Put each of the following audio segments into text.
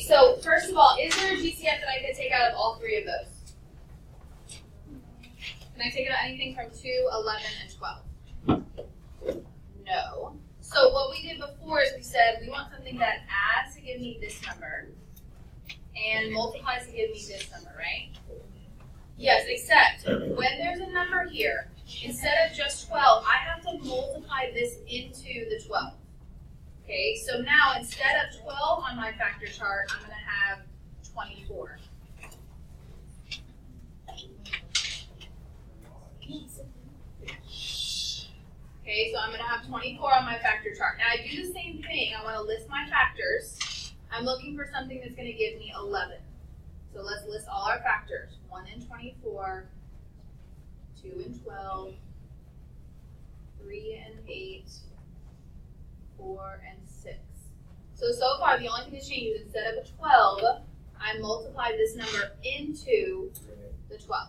so first of all, is there a GCF that I could take out of all three of those? Can I take out anything from 2, 11, and 12? No. So what we did before is we said we want something that adds to give me this number and multiplies to give me this number, right? Yes, except when there's a number here, instead of just 12, I have to multiply this into the 12. Okay, so now instead of 12 on my factor chart, I'm going to have 24. Okay, so I'm going to have 24 on my factor chart. Now I do the same thing. I want to list my factors. I'm looking for something that's going to give me 11. So let's list all our factors. 1 and 24, 2 and 12, 3 and 8, 4 and 6. So far the only thing that's changed is instead of a 12, I multiplied this number into the 12.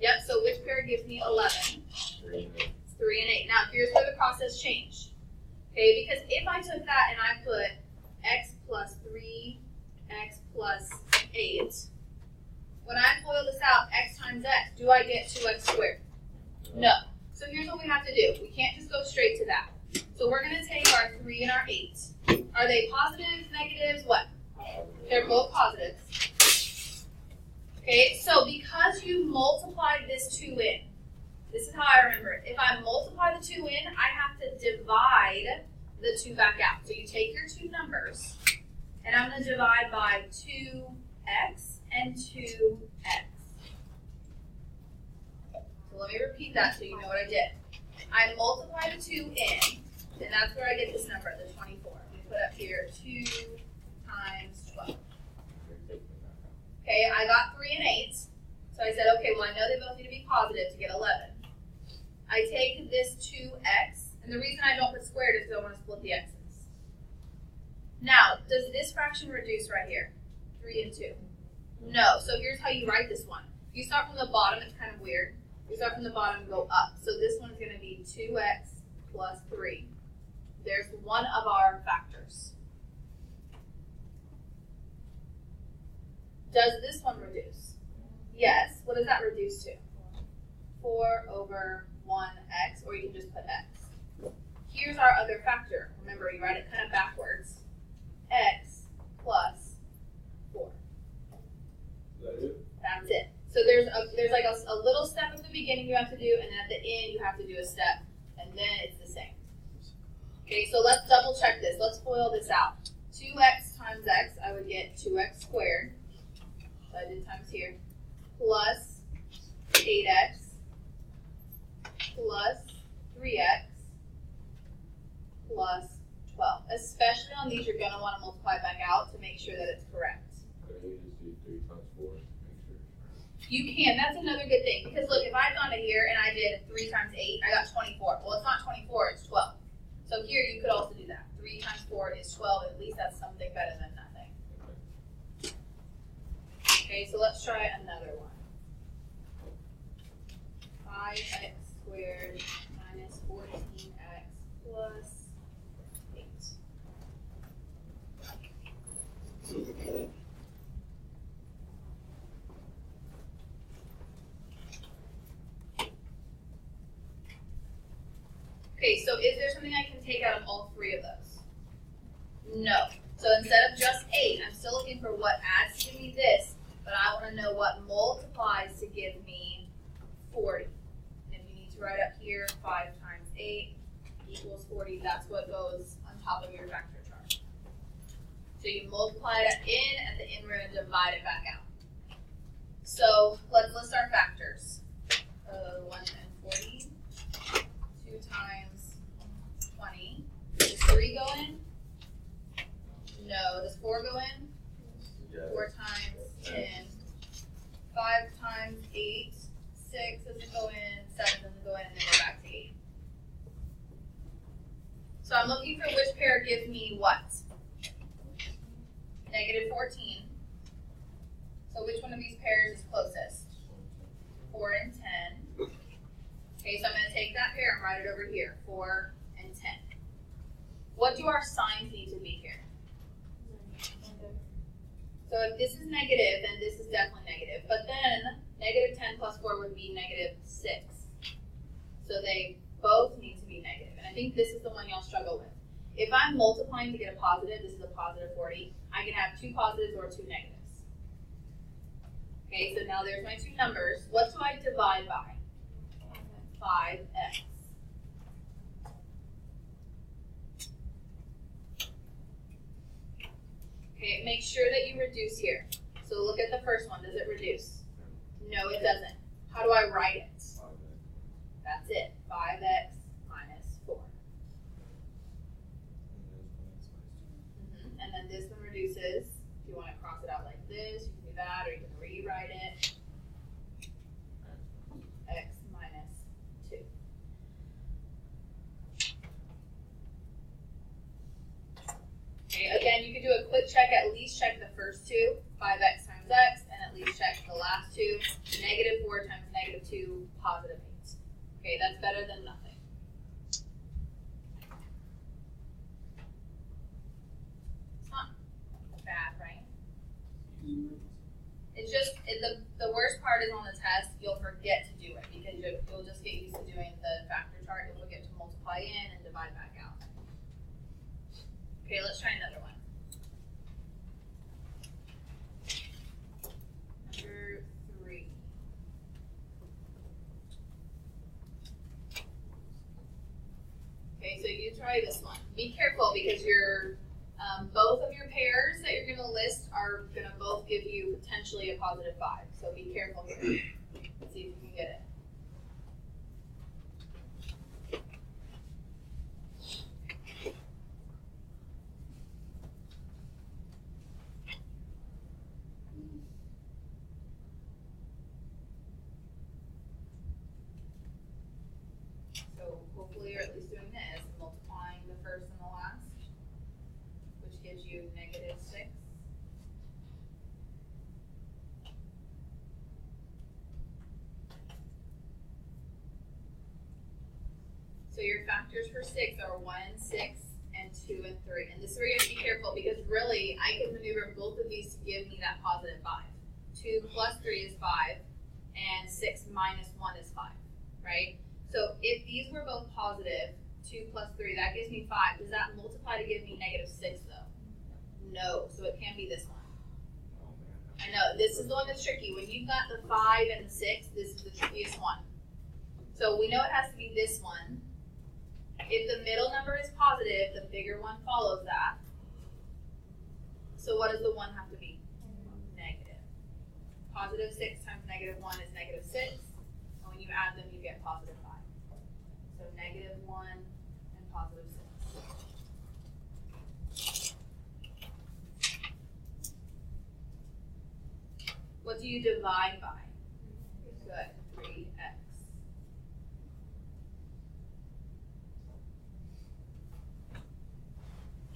Yep, so which pair gives me 11? 3 and 8. Now here's where the process changed. Okay, because if I took that and I put x plus 3, x plus 8, when I FOIL this out, x times x, do I get 2x squared? No. So here's what we have to do. We can't just go straight to that. So we're going to take our 3 and our 8. Are they positives, negatives, what? They're both positives. Okay, so because you multiplied this 2 in, this is how I remember it. If I multiply the 2 in, I have to divide the 2 back out. So you take your two numbers, and I'm going to divide by 2x and 2x. So let me repeat that so you know what I did. I multiply the 2 in, and that's where I get this number, the 24. We put up here 2 times 12. Okay, I got 3 and 8. So I said, okay, well I know they both need to be positive to get 11. I take this 2x, and the reason I don't put squared is because I want to split the x's. Now, does this fraction reduce right here? 3 and 2? No. So here's how you write this one. If you start from the bottom, it's kind of weird. You start from the bottom and go up. So this one is going to be 2x plus 3. There's one of our factors. Does this one reduce? Yes. What does that reduce to? 4 over 1x, or you can just put x. Here's our other factor. Remember, you write it kind of backwards. X plus 4. Is that it? That's it. So there's like a little step at the beginning you have to do, and at the end you have to do a step, and then it's the same. Okay, so let's double check this. Let's FOIL this out. 2x times x, I would get 2x squared. So I did times here. Plus 8x plus 3x plus 12. Especially on these, you're going to want to multiply back out to make sure that it's correct. Could you just do 3 times 4 to make sure? You can. That's another good thing. Because look, if I'd gone to here and I did 3 times 8, I got 24. Well, it's not 24, it's 12. So here you could also do that. 3 times 4 is 12. At least that's something better than nothing. Okay, so let's try another one. 5x squared minus 14x plus 8. Okay, so is there something I can take out of all three of those? No. So instead of just 8, I'm still looking for what adds to give me this, but I want to know what multiplies to give me 40. And you need to write up here 5 times 8 equals 40. That's what goes on top of your vector chart. So you multiply it in, at the end we're going to divide it back out. So let's list our factors. 1 and 40. 2 times 20. Does 3 go in? No. Does 4 go in? 4 times 10. 5 times 8. 6 doesn't go in. 7 doesn't go in. And then we're back to 8. So I'm looking for which pair gives me what? Negative 14. So which one of these pairs is closest? 4 and 10. Okay, so I'm going to take that pair and write it over here, 4 and 10. What do our signs need to be here? if this is negative, then this is definitely negative. But then negative 10 plus 4 would be negative 6. So they both need to be negative. And I think this is the one y'all struggle with. If I'm multiplying to get a positive, this is a positive 40, I can have 2 positives or 2 negatives. Okay, so now there's my 2 numbers. What do I divide by? 5x. Okay, make sure that you reduce here. So look at the first one. Does it reduce? No, it doesn't. How do I write it? That's it. 5x minus 4. And then this one reduces. If you want to cross it out like this, you can do that, or you can rewrite it. X minus 2. Okay, again, you can do a quick check, at least check the first 2, 5x times x, and at least check the last 2, negative 4 times negative 2, positive 8. Okay, that's better than nothing. It's not bad, right? It's just, the worst part is on the test, you'll forget to do it because you'll just get used to doing the factor chart. You'll forget to multiply in and divide back out. Okay, let's try another one. Number 3. Okay, so you try this one. Be careful because both of your pairs that you're going to list are going to both give you potentially a positive 5. So be careful here. Let's see if you can get it. So hopefully you're at least doing this, multiplying the first and the last, which gives you negative 6. So your factors for 6 are 1, 6, and 2, and 3. And this is where you have to be careful because really I can maneuver both of these to give me that positive 5. 2 plus 3 is 5, and 6 minus 1 is 5, right? So if these were both positive, 2 plus 3, that gives me 5. Does that multiply to give me negative 6 though? No, so it can't be this one. I know, this is the one that's tricky. When you've got the 5 and the 6, this is the trickiest one. So we know it has to be this one. If the middle number is positive, the bigger one follows that. So what does the 1 have to be? Negative. Positive 6 times negative 1 is negative 6. And when you add them, you get positive 5. So negative 1 and positive 6. What do you divide by? Good. 3x.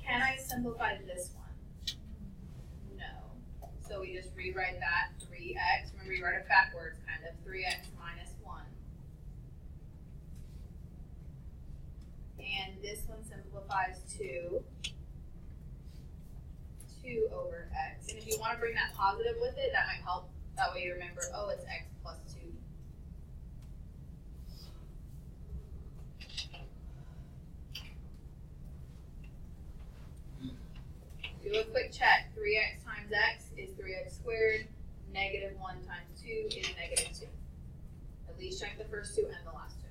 Can I simplify this one? No. So we just rewrite that 3x. Remember, you write it backwards, kind of. 3x minus 1. And this one simplifies to 2 over x. And if you want to bring that positive with it, that might help. That way you remember, oh, it's x plus 2. Do a quick check. 3x times x is 3x squared. Negative 1 times 2 is negative 2. At least check the first 2 and the last 2.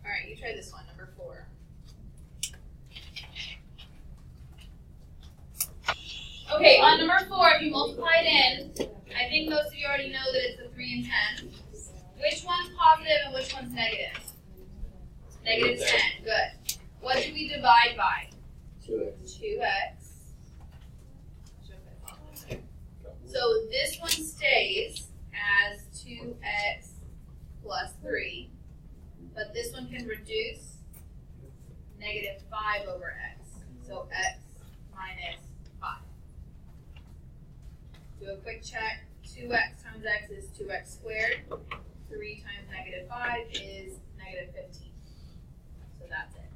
All right, you try this one, number 4. Okay, on number 4, if you multiply it in, I think most of you already know that it's a 3 and 10. Which one's positive and which one's negative? Negative 10, good. What do we divide by? 2x. 2x. So this one stays as 2x plus 3, but this one can reduce negative 5 over x. So x minus 5. Do a quick check, 2x times x is 2x squared. 3 times negative 5 is negative 15. So that's it.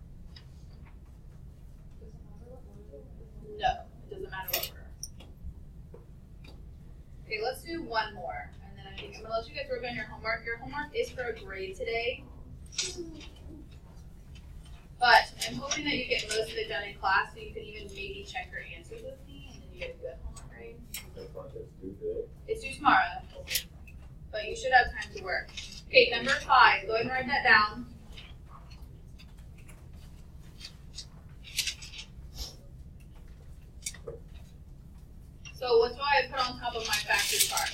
No, it doesn't matter what order. Okay, let's do one more. And then I think I'm going to let you guys work on your homework. Your homework is for a grade today. But I'm hoping that you get most of it done in class so you can even maybe check your answers with me and then you get a good homework grade. That project's due today. It's due tomorrow. But you should have time to work. Okay, number 5. Go ahead and write that down. So what do I put on top of my factor chart?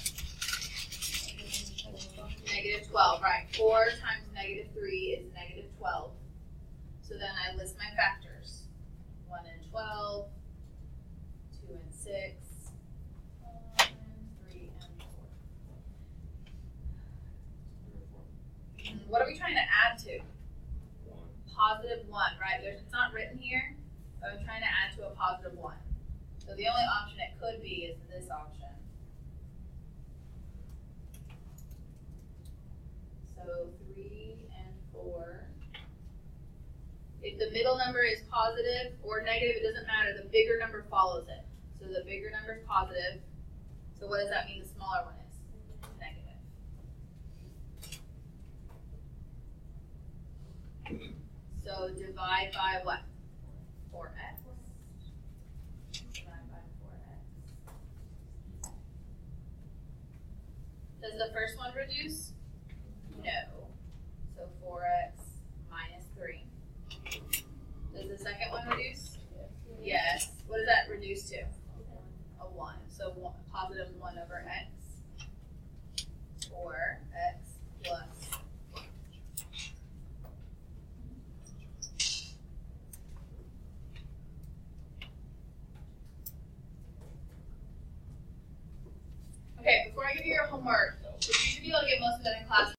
Negative 12, right. 4 times negative 3 is negative 12. So then I list my factors. 1 and 12, 2 and 6, 3 and 4. What are we trying to add to? 1. Positive 1, right? It's not written here, but I'm trying to add to a positive 1. So the only option it could be is this option. So 3 and 4. If the middle number is positive or negative, it doesn't matter. The bigger number follows it. So the bigger number is positive. So what does that mean the smaller one is? Negative. So divide by what? 4x. Divide by 4x. Does the first one reduce? No. So 4x minus 3. Does the second one reduce? Yes. What does that reduce to? A 1. So positive 1 over x. Or x plus 1. Okay, before I give you your homework, you should be able to get most of it in class.